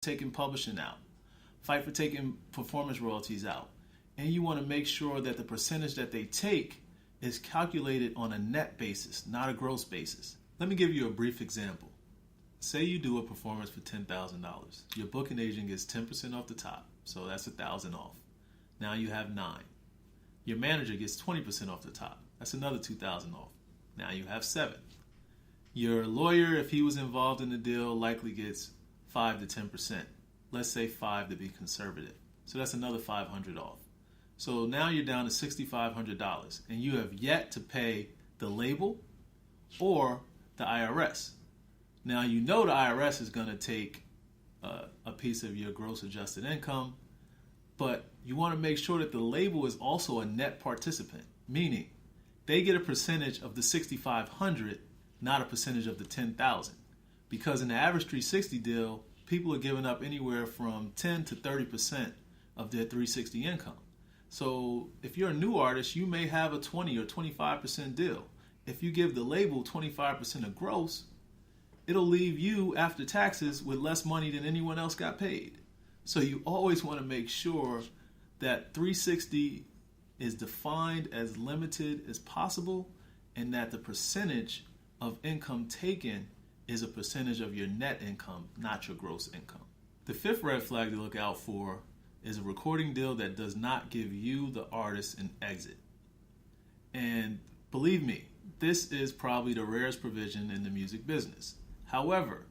taking publishing out, fight for taking performance royalties out. And you want to make sure that the percentage that they take is calculated on a net basis, not a gross basis. Let me give you a brief example. Say you do a performance for $10,000. Your booking agent gets 10% off the top, so that's $1,000 off. Now you have 9. Your manager gets 20% off the top. That's another $2,000 off. Now you have 7. Your lawyer, if he was involved in the deal, likely gets 5 to 10%. Let's say 5 to be conservative. So that's another $500 off. So now you're down to $6,500, and you have yet to pay the label or the IRS. Now you know the IRS is going to take a piece of your gross adjusted income, but you want to make sure that the label is also a net participant, meaning they get a percentage of the $6,500, not a percentage of the $10,000. Because in the average 360 deal, people are giving up anywhere from 10 to 30% of their 360 income. So if you're a new artist, you may have a 20 or 25% deal. If you give the label 25% of gross, it'll leave you after taxes with less money than anyone else got paid. So you always want to make sure that 360 is defined as limited as possible, and that the percentage of income taken is a percentage of your net income, not your gross income. The fifth red flag to look out for is a recording deal that does not give you, the artist, an exit. And believe me, this is probably the rarest provision in the music business. However,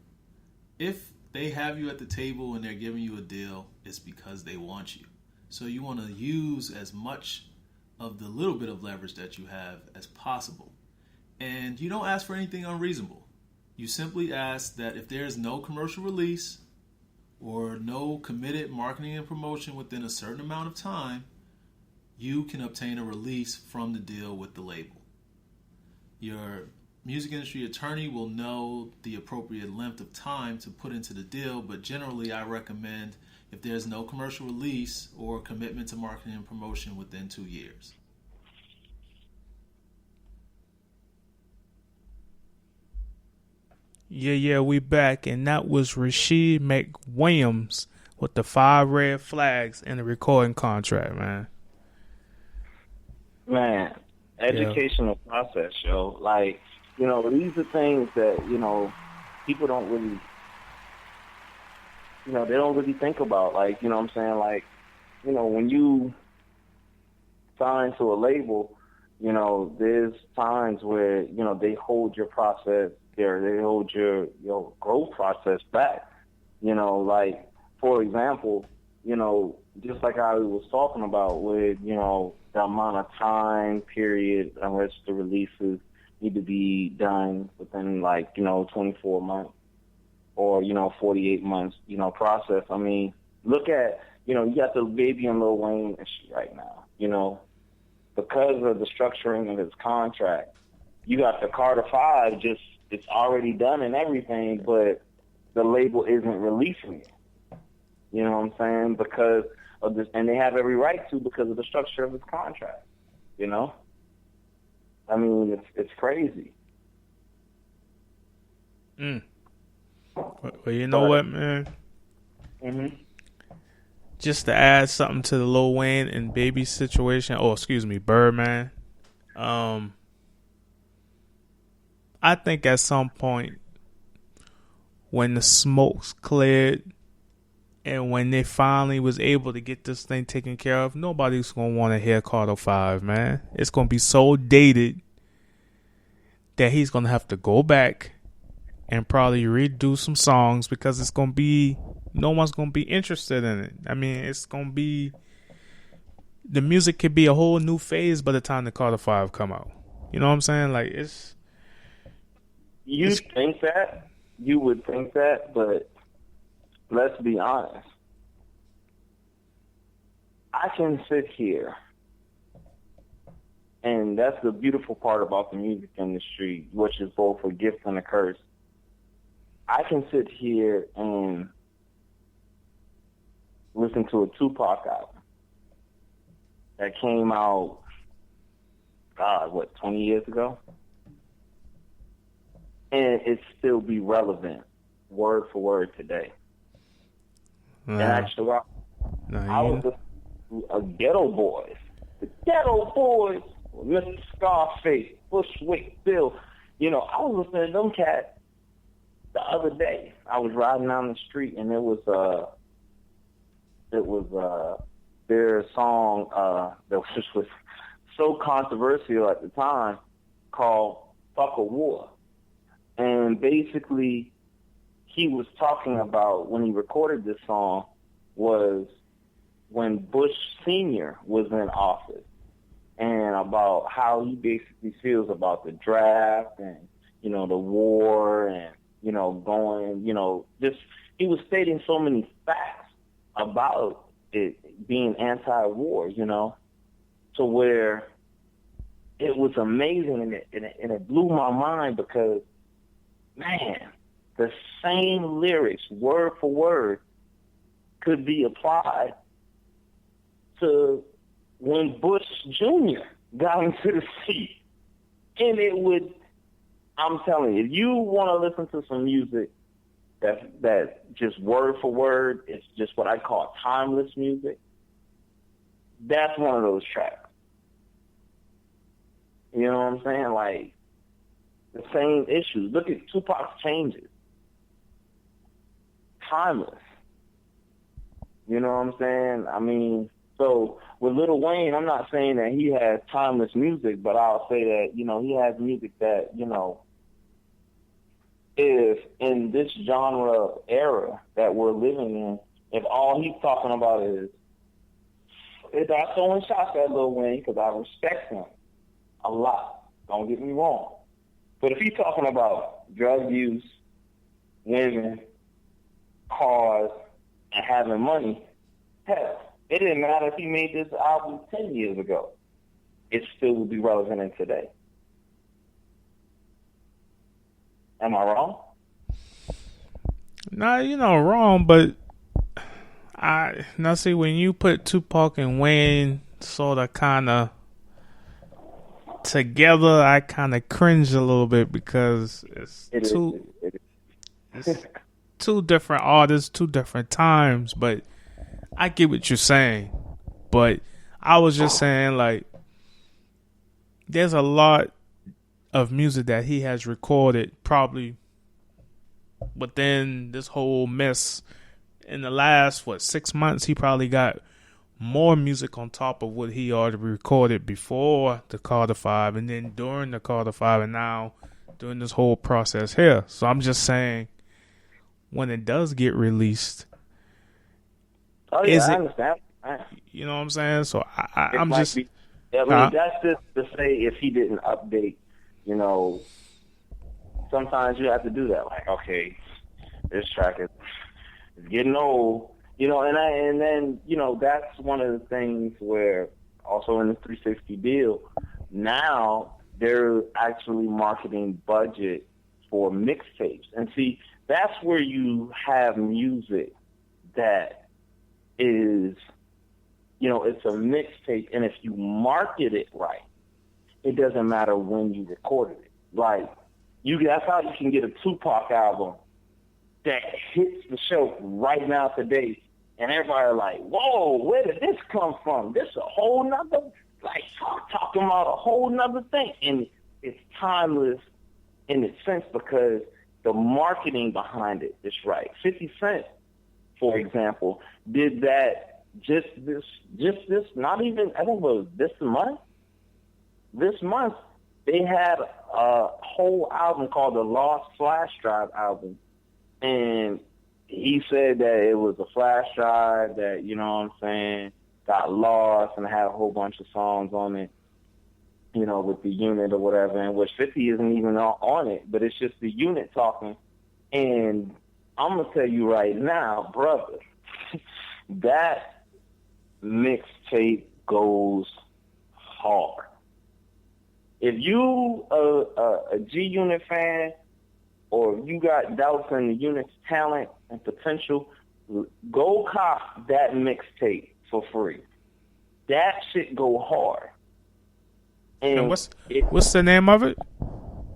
if they have you at the table and they're giving you a deal, it's because they want you. So you want to use as much of the little bit of leverage that you have as possible. And you don't ask for anything unreasonable. You simply ask that if there is no commercial release or no committed marketing and promotion within a certain amount of time, you can obtain a release from the deal with the label. Your music industry attorney will know the appropriate length of time to put into the deal, but generally I recommend if there's no commercial release or commitment to marketing and promotion within 2 years. Yeah, we back, and that was Rasheed McWilliams with the 5 red flags in the recording contract, man. Man, educational process, yo. Like, these are things that, people don't really, they don't really think about. Like, you know what I'm saying? Like, when you sign to a label, there's times where, they hold your process there. They hold your growth process back. Like, for example, just like I was talking about with, the amount of time period in which the releases need to be done within, like, 24 months or, 48 months, process. I mean, look at, you got the Baby and Lil Wayne issue right now, because of the structuring of his contract. You got the Carter 5, it's already done and everything, but the label isn't releasing it. You know what I'm saying? Because of this, and they have every right to, because of the structure of his contract. I mean, it's crazy. Well, you know what, man? Mhm. Just to add something to the Lil Wayne and Baby situation, Birdman. I think at some point when the smoke's cleared and when they finally was able to get this thing taken care of, nobody's going to want to hear Carter 5, man. It's going to be so dated that he's going to have to go back and probably redo some songs because it's going to be, no one's going to be interested in it. I mean, it's going to be, the music could be a whole new phase by the time the Carter 5 come out. You know what I'm saying? Like, You think that? You would think that, but let's be honest. I can sit here, and that's the beautiful part about the music industry, which is both a gift and a curse. I can sit here and listen to a Tupac album that came out, 20 years ago? And it still be relevant, word for word, today. And actually, No, I was a Ghetto Boys. The Ghetto Boys, Mr. Scarface, Bushwick Bill. You know, I was listening to them cats the other day. I was riding down the street, and it was their song that was so controversial at the time called "Fuck a War," and basically he was talking about when he recorded this song was when Bush Sr. was in office, and about how he basically feels about the draft and, you know, the war and, you know, going, you know, just, he was stating so many facts about it being anti-war, you know, to where it was amazing, and it blew my mind because, man, the same lyrics, word for word, could be applied to when Bush Jr. got into the seat. And it would, I'm telling you, if you want to listen to some music that just word for word, it's just what I call timeless music, that's one of those tracks. You know what I'm saying? Like, the same issues. Look at Tupac's Changes. Timeless. You know what I'm saying? I mean, so with Lil Wayne, I'm not saying that he has timeless music, but I'll say that, you know, he has music that, you know, if in this genre era that we're living in, if all he's talking about is not throwing shots at Lil Wayne, because I respect him a lot, don't get me wrong. But if he's talking about drug use, women, cars, and having money, hell, it didn't matter if he made this album 10 years ago. It still would be relevant in today. Am I wrong? Nah, you're not wrong, but see, when you put Tupac and Wayne sort of kind of together, I kind of cringe a little bit because it's two different artists, two different times, but I get what you're saying. But I was just saying, like, there's a lot of music that he has recorded probably within this whole mess in the last 6 months. He probably got more music on top of what he already recorded before the Carter 5 and then during the Carter 5 and now during this whole process here. So I'm just saying, when it does get released, I understand. You know what I'm saying? So I'm just... that's just to say if he didn't update, you know, sometimes you have to do that. Like, okay, this track is getting old, you know, and then, you know, that's one of the things where also in the 360 deal, now they're actually marketing budget for mixtapes. And see, that's where you have music that is, you know, it's a mixtape, and if you market it right, it doesn't matter when you recorded it. Like, that's how you can get a Tupac album that hits the show right now today, and everybody like, whoa, where did this come from? This a whole nother, like, talking about a whole nother thing. And it's timeless in its sense because the marketing behind it is right. 50 Cent, for example, did that just this, not even, I think it was this month. This month, they had a whole album called the Lost Flash Drive album. And he said that it was a flash drive that, you know what I'm saying, got lost and had a whole bunch of songs on it, you know, with the unit or whatever, in which 50 isn't even on it, but it's just the unit talking. And I'm going to tell you right now, brother, that mixtape goes hard. If you a G Unit fan, or if you got doubts in the unit's talent and potential, go cop that mixtape for free. That shit go hard. And what's the name of it?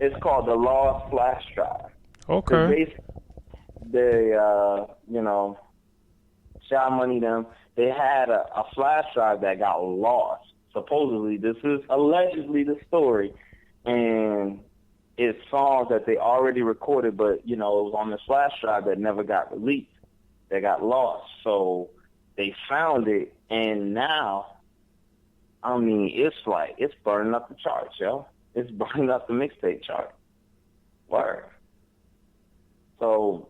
It's called the Lost Flash Drive. Okay. They, you know, Shy Money them, they had a flash drive that got lost. Supposedly, this is allegedly the story, and it's songs that they already recorded, but, you know, it was on this flash drive that never got released. They got lost. So they found it, and now, I mean, it's burning up the charts, yo. It's burning up the mixtape chart. Word. So,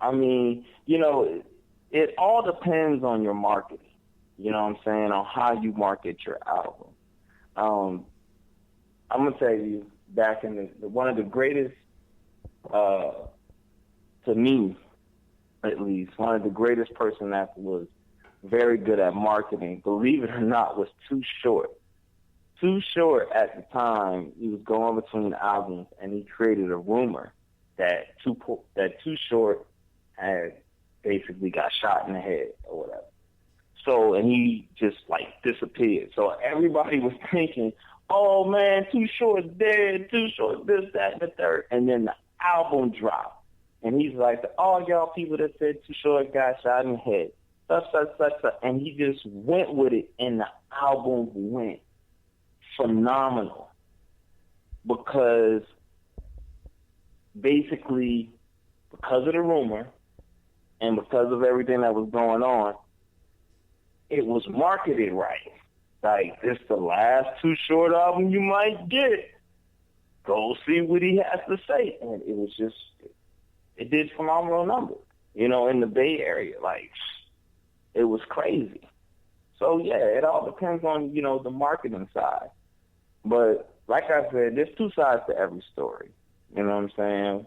I mean, you know, it all depends on your marketing. You know what I'm saying? On how you market your album. I'm gonna tell you, back in one of the greatest, to me, at least, one of the greatest person that was very good at marketing, believe it or not, was Too Short. Too Short at the time, he was going between albums, and he created a rumor that Too Short had basically got shot in the head or whatever. So, and he just like disappeared. So everybody was thinking, oh man, Too Short's dead, Too Short this, that, and the third. And then the album dropped. And he's like, all y'all people that said Too Short got shot in the head, such. And he just went with it, and the album went phenomenal. Because basically, because of the rumor and because of everything that was going on, it was marketed right. Like, this the last Too Short album you might get. Go see what he has to say. And it was just, it did phenomenal numbers, you know, in the Bay Area. Like, it was crazy. So, yeah, it all depends on, you know, the marketing side. But, like I said, there's two sides to every story. You know what I'm saying?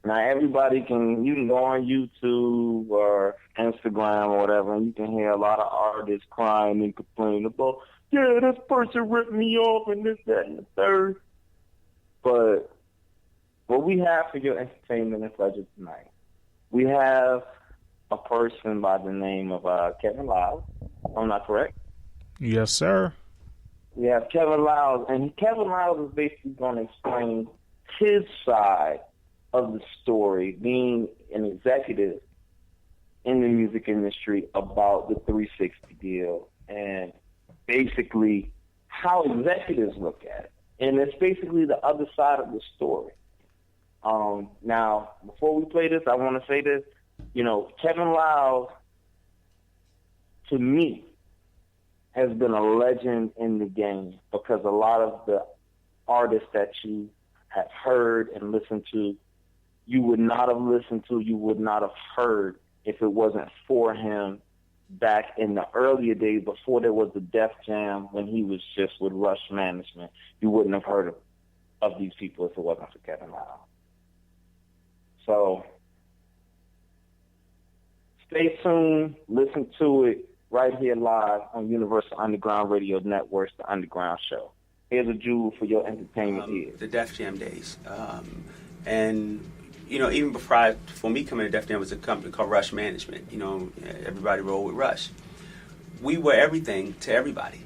Now, you can go on YouTube or Instagram or whatever, and you can hear a lot of artists crying and complaining about, yeah, this person ripped me off and this, that, and the third. But what we have for your entertainment and pleasure tonight, we have a person by the name of Kevin Lyles. I'm not correct? Yes, sir. We have Kevin Lyles, and Kevin Lyles is basically going to explain his side of the story, being an executive in the music industry, about the 360 deal and basically how executives look at it. And it's basically the other side of the story. Now, before we play this, I want to say this. You know, Kevin Lyles, to me, has been a legend in the game, because a lot of the artists that you have heard and listened to, you would not have listened to, you would not have heard if it wasn't for him back in the earlier days before there was the Def Jam, when he was just with Rush Management. You wouldn't have heard of these people if it wasn't for Kevin Lyles. So stay tuned, listen to it right here live on Universal Underground Radio Network's The Underground Show. Here's a jewel for your entertainment ears. The Def Jam days. And, you know, even before me coming to Def Jam, was a company called Rush Management. You know, everybody rolled with Rush. We were everything to everybody.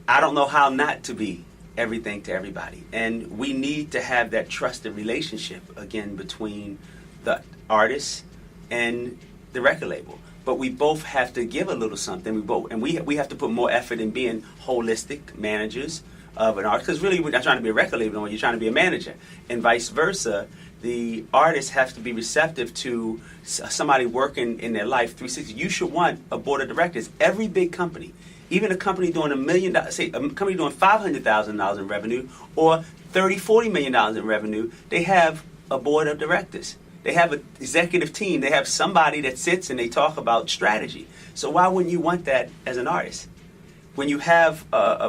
I don't know how not to be everything to everybody. And we need to have that trusted relationship, again, between the artist and the record label. But we both have to give a little something. We have to put more effort in being holistic managers of an artist. Because really, we're not trying to be a record label, you're trying to be a manager. And vice versa, the artist has to be receptive to somebody working in their life 360. You should want a board of directors. Every big company, even a company doing $1 million, say a company doing $500,000 in revenue or $30-40 million in revenue, they have a board of directors. They have an executive team. They have somebody that sits and they talk about strategy. So why wouldn't you want that as an artist? When you have,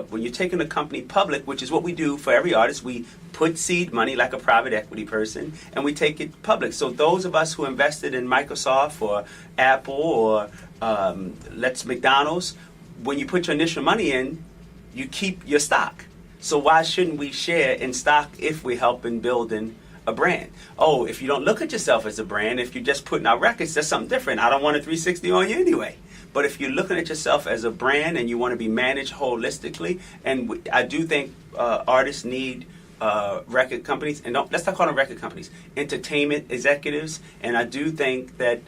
when you're taking a company public, which is what we do for every artist, we put seed money like a private equity person, and we take it public. So those of us who invested in Microsoft or Apple or McDonald's, when you put your initial money in, you keep your stock. So why shouldn't we share in stock if we're helping building a brand? Oh, if you don't look at yourself as a brand, if you're just putting out records, that's something different. I don't want a 360 on you anyway. But if you're looking at yourself as a brand and you want to be managed holistically, and I do think artists need record companies, and let's not call them record companies, entertainment executives, and I do think that